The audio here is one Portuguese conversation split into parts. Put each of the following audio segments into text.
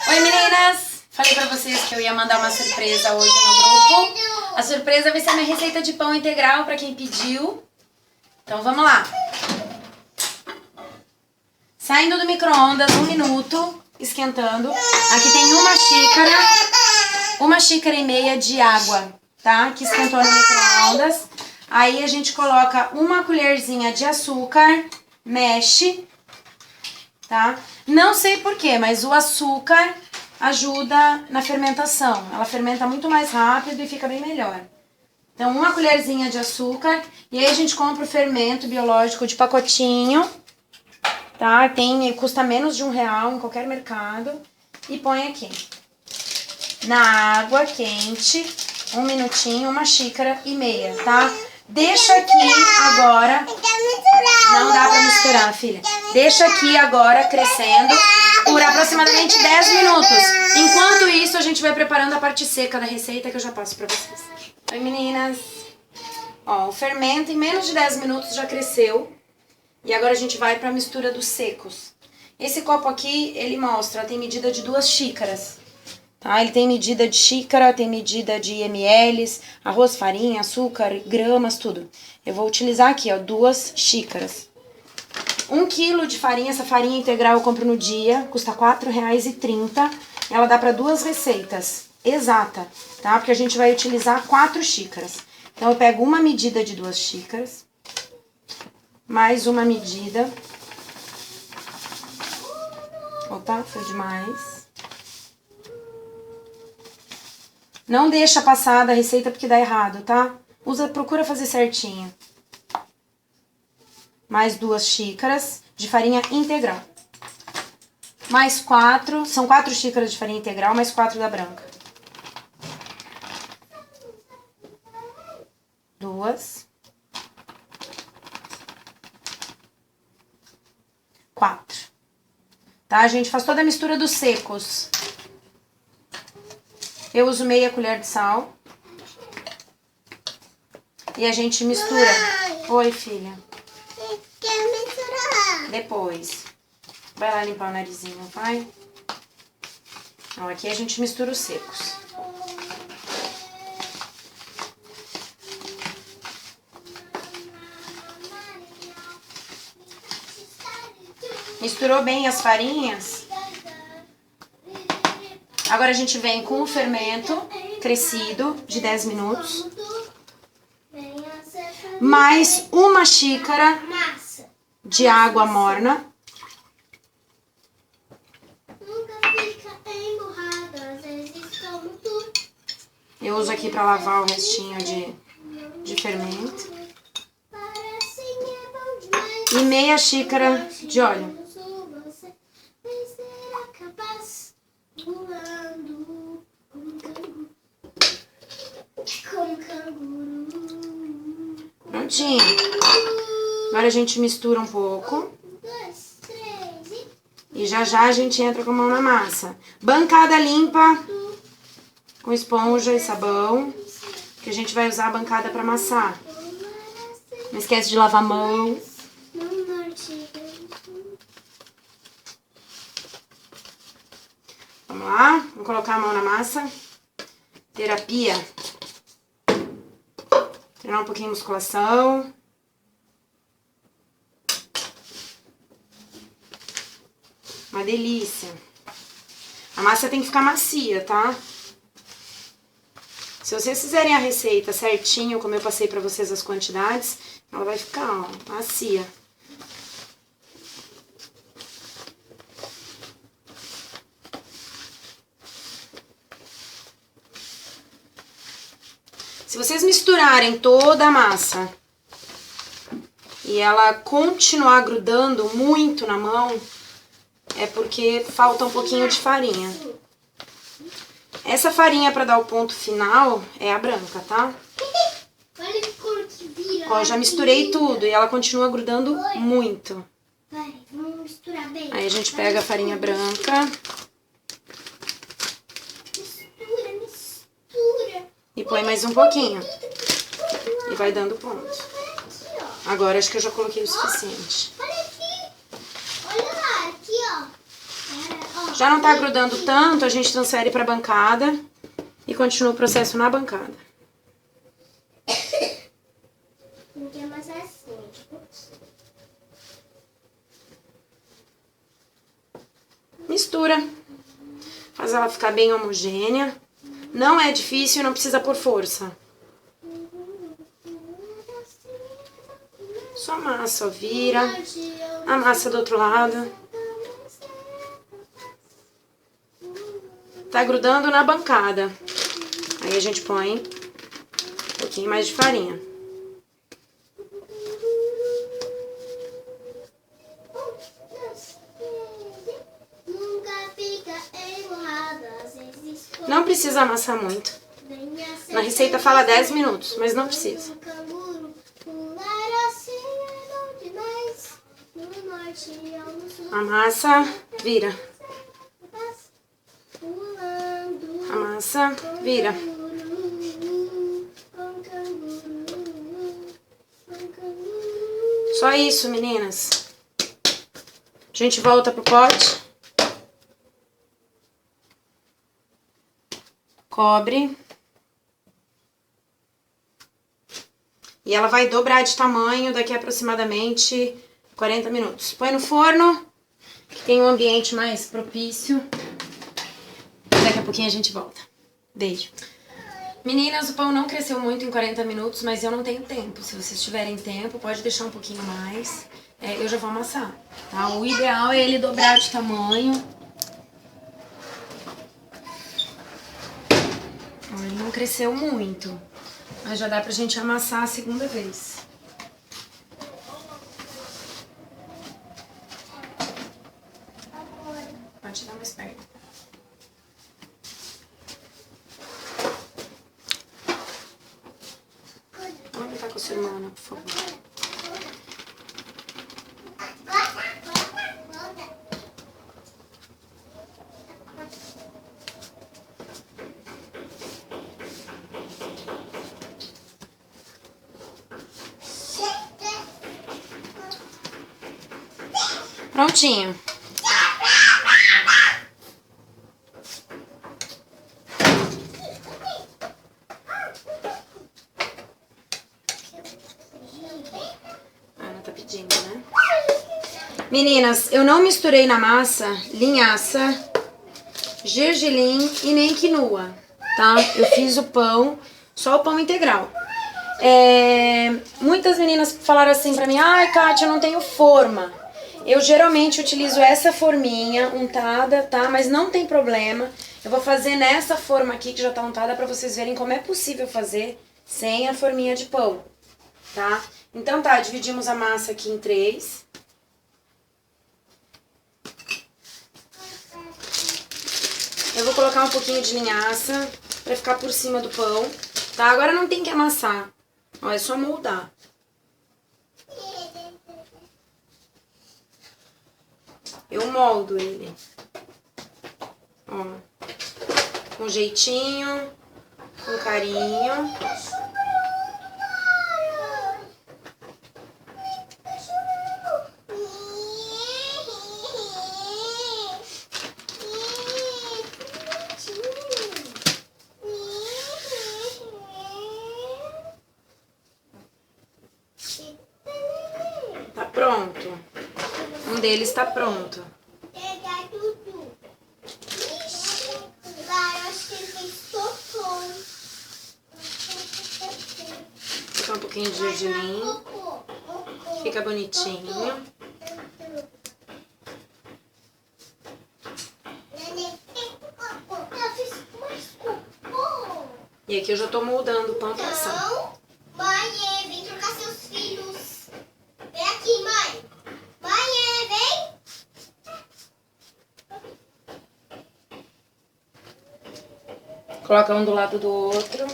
Oi meninas! Falei pra vocês que eu ia mandar uma surpresa hoje no grupo. A surpresa vai ser a minha receita de pão integral pra quem pediu. Então vamos lá. Saindo do micro-ondas, 1 minuto, esquentando. Aqui tem uma xícara e meia de água, tá? Que esquentou no micro-ondas. Aí a gente coloca uma colherzinha de açúcar, mexe, tá? Não sei porquê, mas o açúcar ajuda na fermentação. Ela fermenta muito mais rápido e fica bem melhor. Então, uma colherzinha de açúcar. E aí a gente compra o fermento biológico de pacotinho, tá? Custa menos de R$1 em qualquer mercado. E põe aqui. Na água quente, 1 minutinho, 1,5 xícaras, tá? Deixa aqui agora... Não dá pra misturar, filha. Deixa aqui agora crescendo por aproximadamente 10 minutos. Enquanto isso, a gente vai preparando a parte seca da receita que eu já passo pra vocês. Oi, meninas. Ó, o fermento em menos de 10 minutos já cresceu. E agora a gente vai pra mistura dos secos. Esse copo aqui, ele mostra, tem medida de 2 xícaras. Tá? Ele tem medida de xícara, tem medida de ml, arroz, farinha, açúcar, gramas, tudo. Eu vou utilizar aqui, ó, 2 xícaras. 1 quilo de farinha, essa farinha integral eu compro no dia, custa R$4,30. Ela dá para 2 receitas, exata, tá? Porque a gente vai utilizar 4 xícaras. Então eu pego uma medida de 2 xícaras, mais uma medida. Opa, foi demais. Não deixa passar da receita porque dá errado, tá? Procura fazer certinho. Mais 2 xícaras de farinha integral. Mais 4, são 4 xícaras de farinha integral, mais 4 da branca. 2. 4. Tá? A gente faz toda a mistura dos secos. Eu uso meia colher de sal. E a gente mistura. Oi, filha. Quero misturar. Depois. Vai lá limpar o narizinho, vai. Então, aqui a gente mistura os secos. Misturou bem as farinhas. Agora a gente vem com o fermento crescido de 10 minutos. Mais 1 xícara de água morna. Eu uso aqui para lavar o restinho de fermento. E meia xícara de óleo. Prontinho. Agora a gente mistura um pouco. E já já a gente entra com a mão na massa. Bancada limpa, com esponja e sabão, que a gente vai usar a bancada para amassar. Não esquece de lavar a mão. Vamos lá, vamos colocar a mão na massa. Terapia. Treinar um pouquinho de musculação. Uma delícia. A massa tem que ficar macia, tá? Se vocês fizerem a receita certinho, como eu passei pra vocês as quantidades, ela vai ficar, ó, macia. Se vocês misturarem toda a massa e ela continuar grudando muito na mão, é porque falta um pouquinho de farinha. Essa farinha para dar o ponto final é a branca, tá? Ó, eu já misturei tudo e ela continua grudando muito. Vamos misturar bem. Aí a gente pega a farinha branca. Mistura. E põe mais um pouquinho. E vai dando ponto. Agora acho que eu já coloquei o suficiente. Olha aqui. Olha lá. Já não tá grudando tanto, a gente transfere pra bancada e continua o processo na bancada. Não quer mais assim, tipo. Mistura. Faz ela ficar bem homogênea. Não é difícil e não precisa pôr força. Só amassa, ó, vira. Amassa do outro lado. Tá grudando na bancada. Aí a gente põe um pouquinho mais de farinha. Não precisa amassar muito. Na receita fala 10 minutos, mas não precisa. Amassa, vira. Amassa, vira. Só isso, meninas. A gente volta pro pote. Cobre. E ela vai dobrar de tamanho daqui a aproximadamente 40 minutos. Põe no forno, que tem um ambiente mais propício. Daqui a pouquinho a gente volta. Beijo. Meninas, o pão não cresceu muito em 40 minutos, mas eu não tenho tempo. Se vocês tiverem tempo, pode deixar um pouquinho mais. Eu já vou amassar, tá? O ideal é ele dobrar de tamanho. Ele não cresceu muito, mas já dá pra gente amassar a segunda vez. Pode dar mais perto. Vamos brincar com a sua irmã, por favor. Prontinho. A Ana tá pedindo, né? Meninas, eu não misturei na massa linhaça, gergelim e nem quinoa, tá? Eu fiz o pão, só o pão integral. Muitas meninas falaram assim pra mim: ai, Kátia, eu não tenho forma. Eu geralmente utilizo essa forminha untada, tá? Mas não tem problema. Eu vou fazer nessa forma aqui que já tá untada pra vocês verem como é possível fazer sem a forminha de pão, tá? Então tá, dividimos a massa aqui em 3. Eu vou colocar um pouquinho de linhaça pra ficar por cima do pão, tá? Agora não tem que amassar, ó, é só moldar. Eu moldo ele, ó, com jeitinho, com carinho. Tá pronto. Um deles tá pronto. Vou colocar um pouquinho de gergelim. Fica bonitinho. E aqui eu já tô moldando o pão pra assar. Mãe, vem trocar seus filhos. Vem aqui, mãe. Mãe, vem. Coloca um do lado do outro.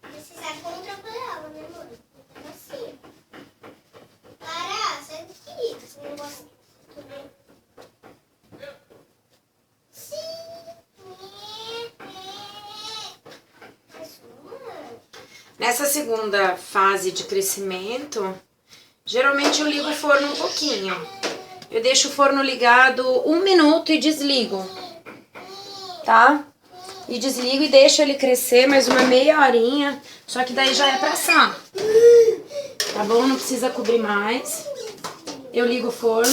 Precisa controlar, né, amor? Assim. Para, você é querido. Você não gosta também. Nessa segunda fase de crescimento, geralmente eu ligo o forno um pouquinho. Eu deixo o forno ligado 1 minuto e desligo, tá? E desligo e deixo ele crescer mais uma meia horinha, só que daí já é pra assar. Tá bom? Não precisa cobrir mais. Eu ligo o forno,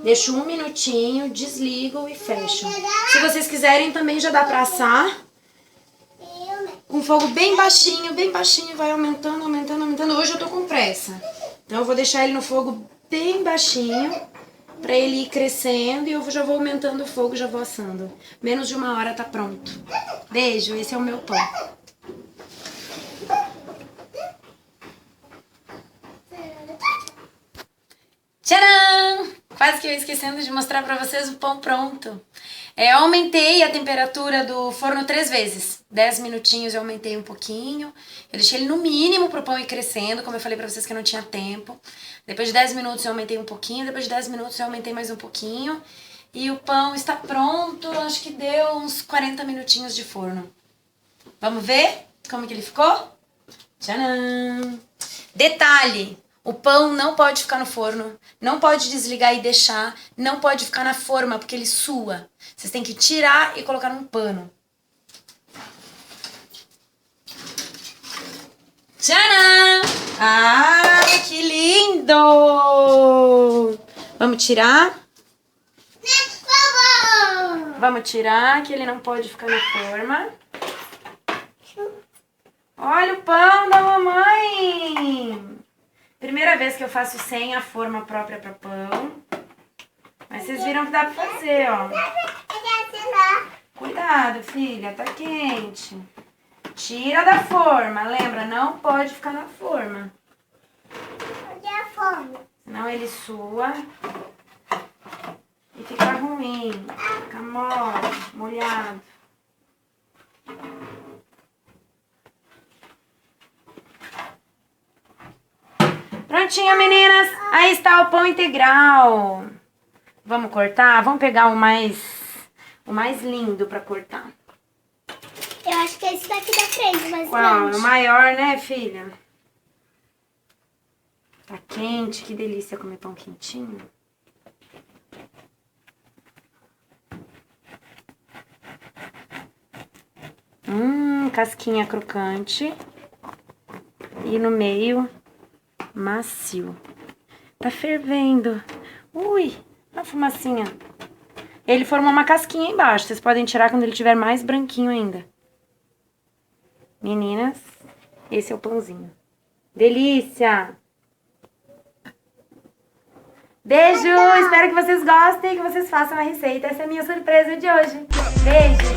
deixo 1 minutinho, desligo e fecho. Se vocês quiserem também já dá pra assar. Com fogo bem baixinho, vai aumentando, aumentando, aumentando. Hoje eu tô com pressa. Então eu vou deixar ele no fogo bem baixinho, pra ele ir crescendo e eu já vou aumentando o fogo, já vou assando. Menos de 1 hora tá pronto. Beijo, esse é o meu pão. Tcharam! Quase que eu esquecendo de mostrar pra vocês o pão pronto. Eu aumentei a temperatura do forno 3 vezes. 10 minutinhos eu aumentei um pouquinho. Eu deixei ele no mínimo pro pão ir crescendo, como eu falei pra vocês que eu não tinha tempo. Depois de 10 minutos eu aumentei um pouquinho, depois de 10 minutos eu aumentei mais um pouquinho. E o pão está pronto, acho que deu uns 40 minutinhos de forno. Vamos ver como que ele ficou? Tcharam! Detalhe! O pão não pode ficar no forno, não pode desligar e deixar, não pode ficar na forma, porque ele sua. Vocês têm que tirar e colocar num pano. Tcharam! Ah, que lindo! Vamos tirar? Vamos tirar, que ele não pode ficar na forma. Olha o pão da mamãe! Primeira vez que eu faço sem a forma própria para pão. Mas vocês viram que dá pra fazer, ó. Cuidado, filha, tá quente. Tira da forma, lembra? Não pode ficar na forma. Senão ele sua. E fica ruim. Fica mole, molhado. Prontinho, meninas. Aí está o pão integral. Vamos cortar? Vamos pegar o mais lindo pra cortar. Eu acho que é esse daqui da frente, mais Qual? grande. É o maior, né, filha? Tá quente, que delícia comer pão quentinho. Casquinha crocante. E no meio, macio. Tá fervendo. Ui, a fumacinha. Ele formou uma casquinha embaixo. Vocês podem tirar quando ele estiver mais branquinho ainda. Meninas, esse é o pãozinho. Delícia! Beijo! Espero que vocês gostem e que vocês façam a receita. Essa é a minha surpresa de hoje. Beijo!